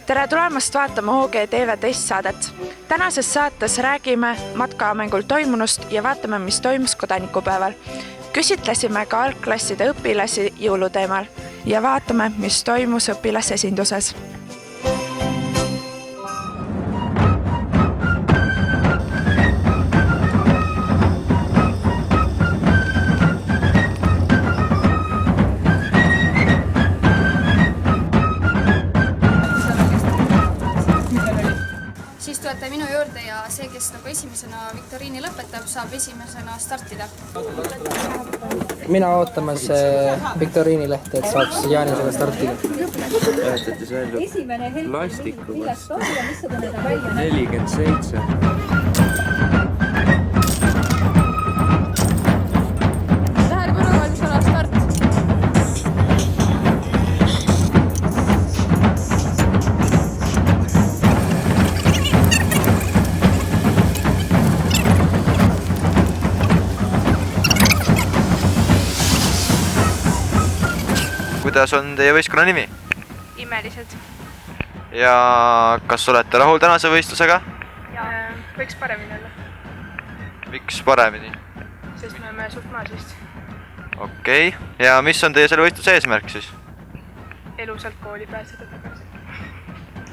Tere tulemast vaatama OGTV teist saadet. Tänases saates räägime matkamängul toimunust ja vaatame, mis toimus kodanikupäeval. Küsitlesime ka algklasside õpilasi jõuluteemal ja vaatame, mis toimus õpilasesinduses. Siis tulete minu juurde ja see, kes esimesena viktoriini lõpetab, saab esimesena startida. Mina ootamas viktoriinilehte, et saaks Jaanisega startida. Päästetis välja plastikuvast 47. Kuidas on teie võistkonna nimi? Imelised. Ja kas olete rahul tänase võistlusega? Võiks paremini olla, Miks paremini? sest me oleme suht maas vist. Okei. Ja mis on teie selle võistluse eesmärk siis? Elusalt kooli pääseda tagasi.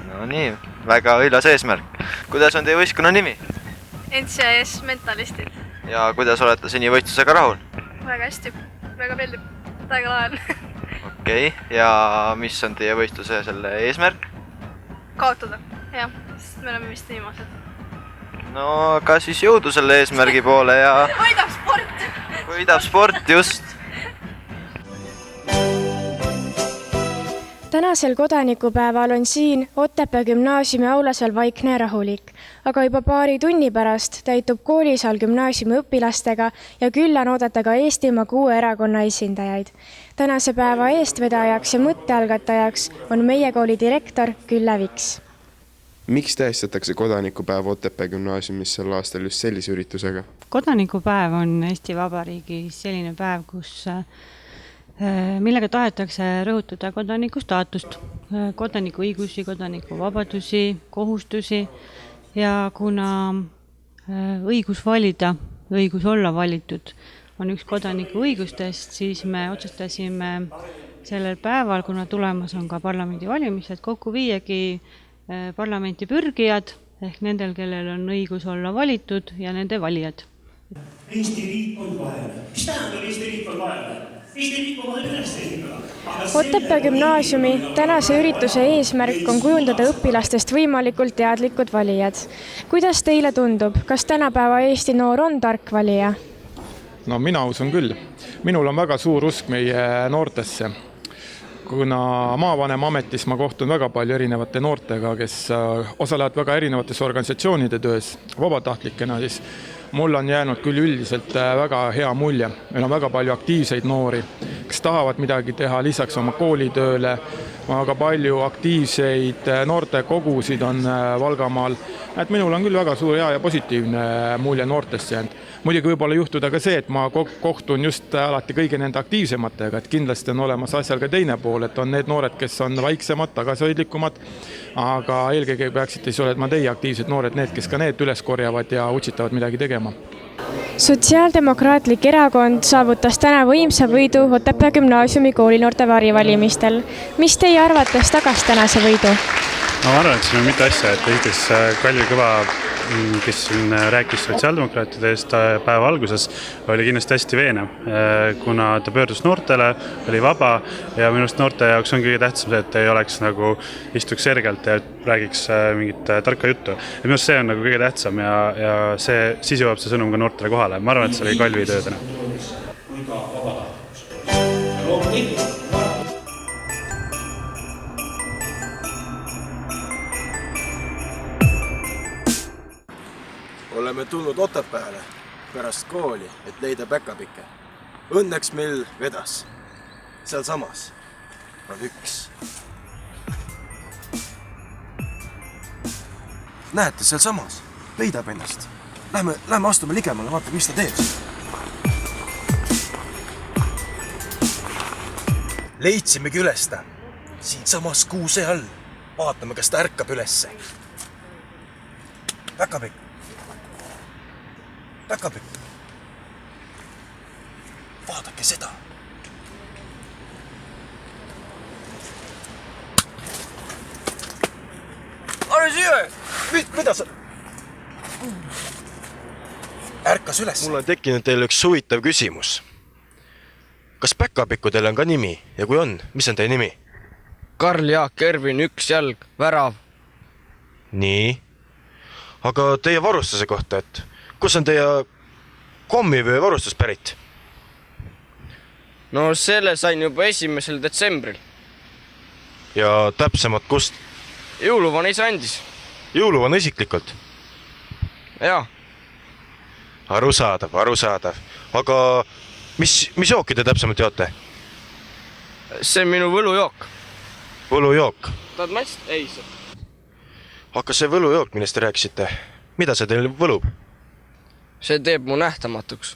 No nii, väga õilas eesmärk. Kuidas on teie võistkonna nimi? NCS Mentalistid. Ja kuidas olete seni võistlusega rahul? Väga hästi, väga meeldib, väga lahe on. Okei. Ja mis on teie võistluse selle eesmärk? Kaotada, jah, sest me oleme vist viimased. No ka siis jõudu selle eesmärgi poole ja Võidab sport! võidab sport, just! Tänasel kodanikupäeval on siin Otepää gümnaasiumi aulas veel vaikne ja rahulik, aga juba paari tunni pärast täitub koolisaal gümnaasiumi õpilastega ja külla on oodata ka Eestimaa 6 erakonna esindajaid. Tänase päeva eestvedajaks ja mõttealgatajaks on meie kooli direktor Külle Viks. Miks tähistatakse kodanikupäev Otepää gümnaasiumis sel aastal just sellise üritusega? Kodanikupäev on Eesti Vabariigis selline päev, millega tahetakse rõhutada kodaniku staatust, kodaniku õigusi, kodaniku vabadusi, kohustusi ja kuna õigus valida, õigus olla valitud on üks kodaniku õigustest, siis me otsustasime sellel päeval, kuna tulemas on ka parlamendivalimised, kokku viiagi parlamenti pürgijad ehk nendel, kellel on õigus olla valitud ja nende valijad. Eesti riik on vaene. Mis tähendab Eesti riik on vaene? Eesti riik on vaene üles ehitada. Otepää gümnaasiumi tänase ürituse eesmärk on kujundada õpilastest võimalikult teadlikud valijad. Kuidas teile tundub, kas tänapäeva Eesti noor on tark valija? No mina usun küll. Minul on väga suur usk meie noortesse. Kuna maavanema ametis ma kohtun väga palju erinevate noortega, kes osalevad väga erinevates organisatsioonide töös, vabatahtlikena, siis mul on jäänud küll üldiselt väga hea mulje. Meil on väga palju aktiivseid noori, kes tahavad midagi teha lisaks oma koolitööle, aga palju aktiivseid noorte kogusid on Valgamaal. Et minul on küll väga suur hea ja positiivne mulje noortest jäänud. Muidugi võib-olla juhtuda ka see, et ma kohtun just alati kõigi nende aktiivsematega, et kindlasti on olemas asjal ka teine pool, et on need noored, kes on vaiksemad, tagasihoidlikumad, aga eelkõige peaksite siis olema teie aktiivsed noored, need, kes ka need üles korjavad ja utsitavad midagi tegema. Sotsiaaldemokraatlik erakond saavutas täna võimsa võidu Otepää gümnaasiumi koolinoorte varivalimistel. Mis teie arvates tagas tänase võidu? Ma arvan, et siin on mitu asja, et esiteks Kalvi Kõva, kes siin rääkis sotsiaaldemokraatide eest päeva alguses, oli kindlasti hästi veenev, kuna ta pöördus noortele, oli vaba ja minust noorte jaoks on kõige tähtsam see, et ei oleks nagu istuks sergelt ja räägiks mingit tarka juttu. Ja minust see on nagu kõige tähtsam ja siis jõuab see sõnum ka noortele kohale. Ma arvan, et see oli Kalvi töö täna. Oleme tulnud Otepääle pärast kooli, et leida päkapikke. Õnneks meil vedas. Seal samas on üks. Näete, seal samas peidab ennast. Lähme astume ligemale, vaata, mis ta teeb. Leidsimegi üles ta. Siin samas kuuse all. vaatame, kas ta ärkab ülesse. Päkapikk. Päkapikk. Vaadake seda. Ole siia! Mida sa... Ärkas üles. Mul on tekkinud teile üks huvitav küsimus. Kas päkapikkudel on ka nimi? Ja kui on, mis on teie nimi? Karl Jaak Ervin, 1 jalg, värav. Nii. Aga teie varustuse kohta, et kus on teie kommi või varustus pärit? No selle sain juba 1. detsembril. Ja täpsemalt kust? Jõuluvan ise andis. Jõuluvan isiklikult? Jaa. Arusaadav. Aga mis jooki te täpsemalt joote? See on minu võlujook. Võlujook? Tahad mast? Ei see. Aga see võlujook, millest te rääkisite, mida see teil võlub? See teeb mu nähtamatuks.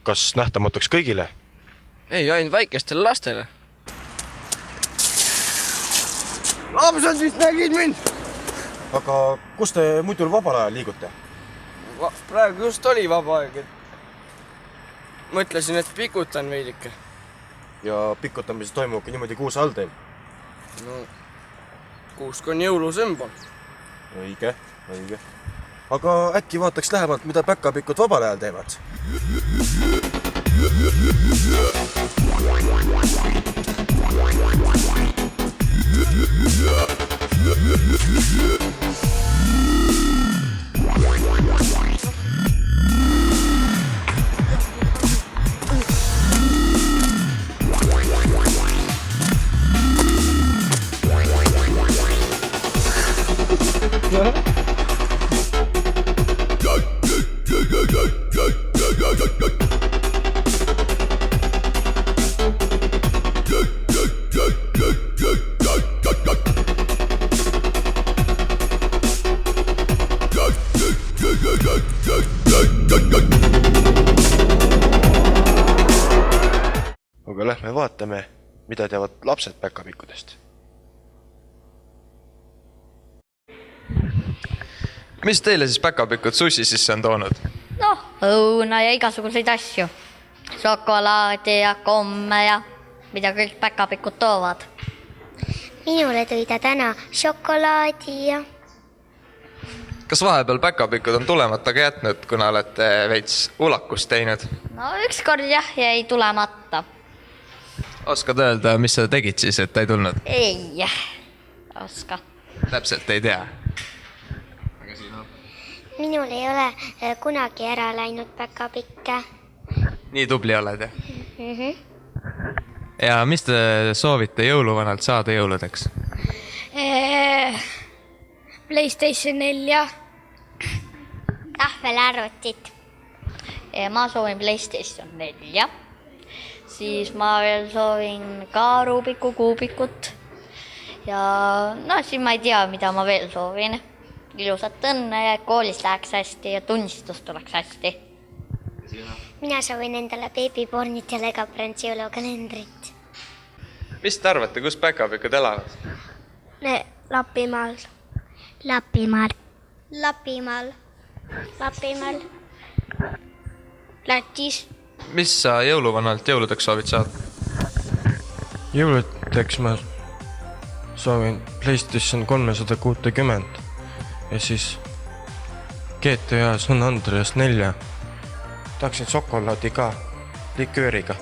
Kas nähtamatuks kõigile? Ei, ainult väikestele lastele. Lapsed vist nägid mind! Aga kus te muidu vabal ajal liigute? Praegu just oli vaba aeg, et mõtlesin, et pikutan veidike. Ja pikutamises toimubki niimoodi kuuse all teil? No, kuusk on jõulusümbol. Õige. Aga äkki vaataks lähemalt, mida päkapikud vabal ajal teevad? Aga lähme vaatame, mida teavad lapsed päkapikkudest. Mis teile siis päkapikud sussi sisse on toonud? Noh, õuna ja igasuguseid asju. Šokolaadi ja komme ja mida kõik päkapikud toovad. Minule tõi ta täna šokolaadi ja... Kas vahepeal päkapikud on tulemata ka jätnud, kuna olete veits ulakust teinud? No ükskord jah, jäi tulemata. Oskad öelda, mis sa tegid siis, et ta ei tulnud? Ei, oska. Täpselt ei tea. Minul ei ole kunagi ära läinud päkapikke. Nii tubli oled, jah? Ja mis te soovite jõuluvanalt saada jõuludeks? PlayStation 4. Tahvelarvutit. Ma soovin PlayStation 4. Siis ma veel soovin ka Rubiku kuubikut. Ja no siis ma ei tea, mida ma veel soovin. Ilusat õnne ja koolis läheks hästi ja tunnistus tuleks hästi. Mina soovin endale beebipornit ja Legobrandsi jõulukalendrit. Mis te arvate, kus päkapikud elavad? Lapimaal. Lapimaal. Lätis. Mis sa jõuluvanalt jõuludeks soovid saada? Jõuludeks ma soovin PlayStation 360 ja siis GTA San Andreas 4. Tahaksin šokolaadi ka, likööriga.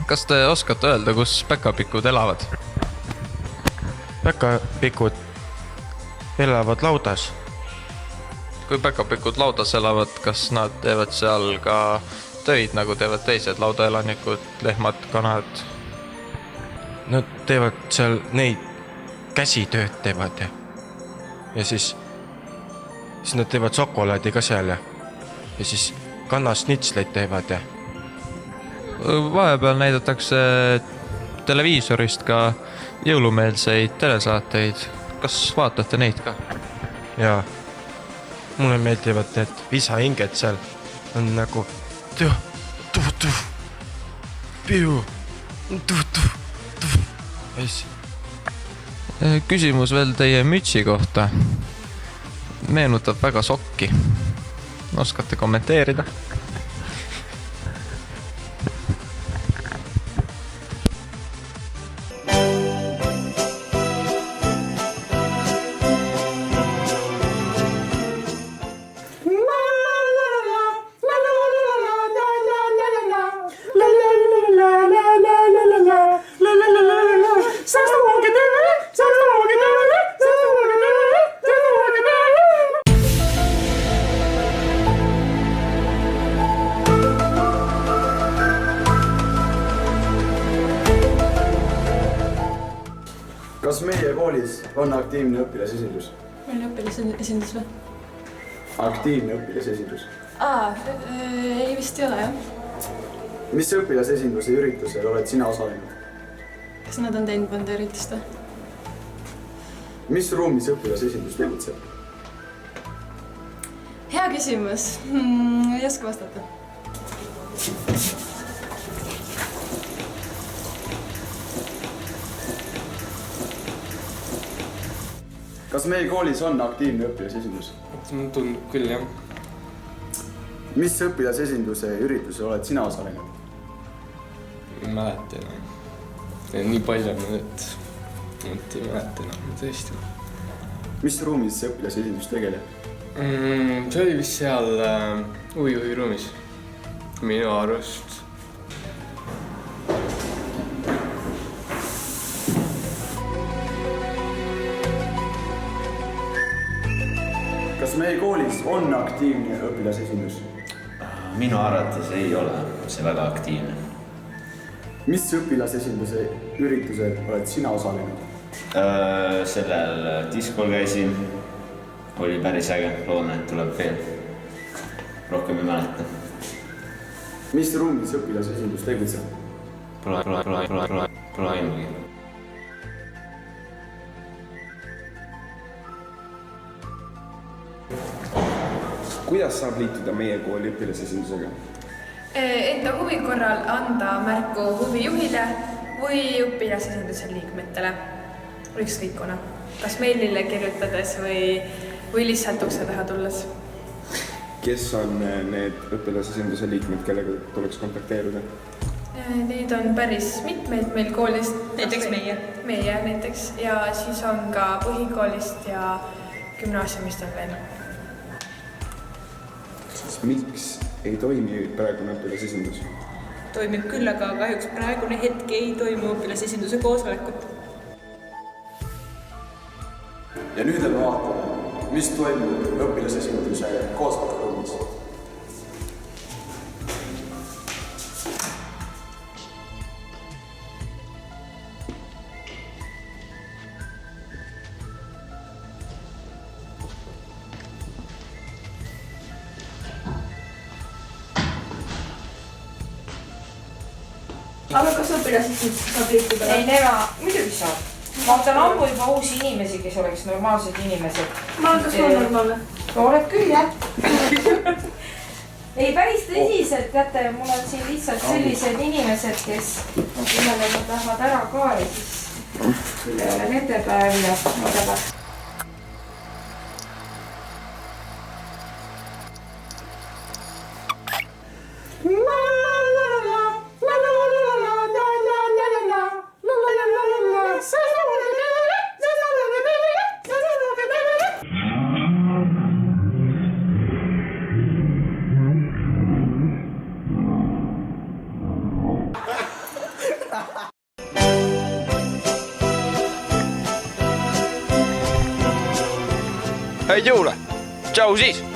Kas te oskate öelda, kus päkapikud elavad? Päkapikud elavad laudas. Kui päkapikud laudas elavad, kas nad teevad seal ka töid, nagu teevad teised laudaelanikud, lehmad, kanad? Nad teevad seal neid käsitööd teevad ja siis nad teevad šokolaadi ka seal ja siis kannasnitsleid teevad ja. Vahepeal näidatakse televiisorist ka jõulumeelseid telesaateid. Kas vaatate neid ka? Jaa. Mulle meeldivad need visahinged seal on nagu piu. Küsimus veel teie mütsi kohta. Meenutab väga sokki. Oskate kommenteerida? Kas meie koolis on aktiivne õpilasesindus? Meil on õpilasesindus või? Aktiivne õpilasesindus. Ei vist ei ole, jah. Mis õpilasesinduse üritusel oled sina osalenud? Kas nad on teinud mõnda üritust või? Mis ruumis õpilasesindus tegutseb? Hea küsimus. Ei oska vastata. Kas meie koolis on aktiivne õpilasesindus? Tundub küll, jah. Mis õpilasesinduse üritusel oled sina osalenud? Ei mäleta enam. Nii palju on, et ei mäleta enam, tõesti. Mis ruumis see õpilasesindus tegeleb? See oli vist seal huviruumis. Minu arust. Kas meie koolis on aktiivne õpilasesindus? Minu arvates ei ole see väga aktiivne. Mis õpilasesinduse üritusel oled sina osalenud? Sellel diskol käisin. Oli päris äge. Loodan, et tuleb veel. Rohkem ei mäleta. Mis ruumis õpilasesindus tegutseb? Pole ainugi. Kuidas saab liituda meie kooli õpilasesindusega? Enda huvi korral anda märku huvijuhile või õpilasesinduse liikmetele. Ükskõikuna. Kas meilile kirjutades või lihtsalt ukse taha tulles. Kes on need õpilasesinduse liikmed, kellega tuleks kontakteeruda? Neid on päris mitmeid meil koolist. Näiteks meie. Meie näiteks. Ja siis on ka põhikoolist ja gümnaasiumist on veel. Miks ei toimi praegune õpilasesindus? Toimib küll, aga kahjuks praegune hetk ei toimu õpilasesinduse koosolekut. Ja nüüd me vaatame, mis toimub õpilasesinduse koosolekuruumis. Aga kas õpilasesindus saab liikuda? Ei, muidugi saab. Vaatan ammu juba uusi inimesi, kes oleks normaalsed inimesed. Ma olen kas on normaalne? Oled küll, jah. Ei, päris tõsiselt, teate, mul on siin lihtsalt sellised inimesed, kes kellele nad lähevad ära ka ja siis küll ei ole nende päev ja mõtlevad. Häid jõule! Tšau siis!